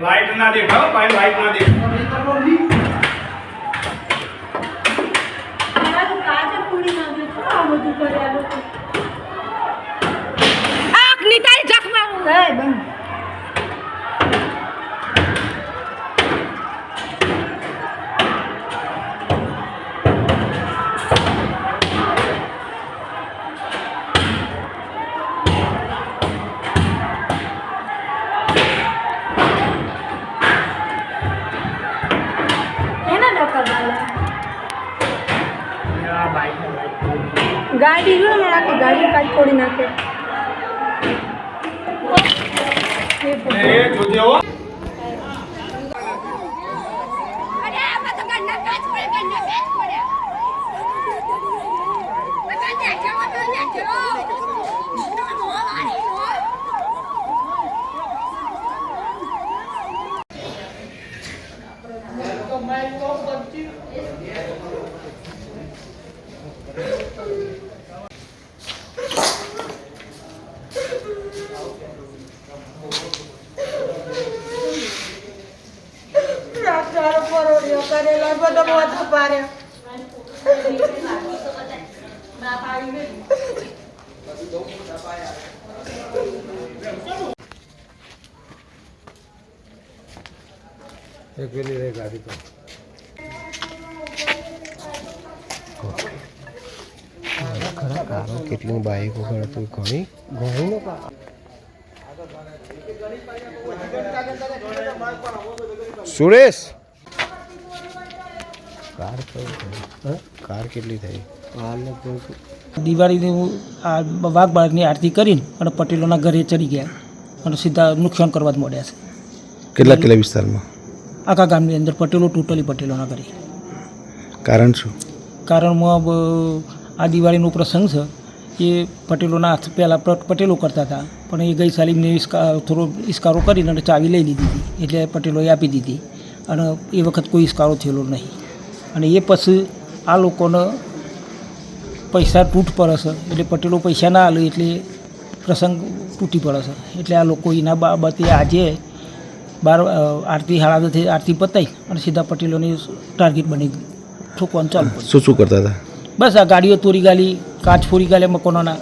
Light ना देखाओ भाई, लाइट ना देखो गाड़ी जो ना के गाड़ी काट छोड़ी ना के ये जो दे हो अरे मत करना काच पड़े करना काच पड़े मत जाके मत जाके तो मैं तो बच्ची करेला बड़ा बहुत पारे एक वेली रे गाड़ी तो खरा कारो કેટલી બાઈકો ખડતું ઘણી ઘણી નો સુરેશ કાર કેટલી થઈ દિવાળીની આ વાઘ બાળકની આરતી કરીને અને પટેલોના ઘરે ચડી ગયા અને સીધા નુકસાન કરવા જ મળ્યા છે. કેટલા વિસ્તારમાં? આખા ગામની અંદર પટેલો ટોટલી પટેલોના ઘરે. કારણ શું? કારણમાં આ દિવાળીનો પ્રસંગ છે એ પટેલોના હાથ પહેલાં પટેલો કરતા હતા, પણ એ ગઈ સાલી મેં થોડો ઇસ્કારો કરીને અને ચાવી લઈ લીધી હતી, એટલે પટેલોએ આપી દીધી અને એ વખત કોઈ ઇસ્કારો થયેલો નહીં. અને એ પછી આ લોકોને પૈસા તૂટ પડે છે, એટલે પટેલો પૈસા ના આલે એટલે પ્રસંગ તૂટી પડે છે. એટલે આ લોકો એના બાબતે આજે 12 આરતી 10:30 આરતી પતાવી અને સીધા પટેલોની ટાર્ગેટ બની ઠોકવાનું ચાલુ. શું કરતા હતા? બસ આ ગાડીઓ તોડી ગાલી, કાચ ફોડી ગાલે મકાનોના.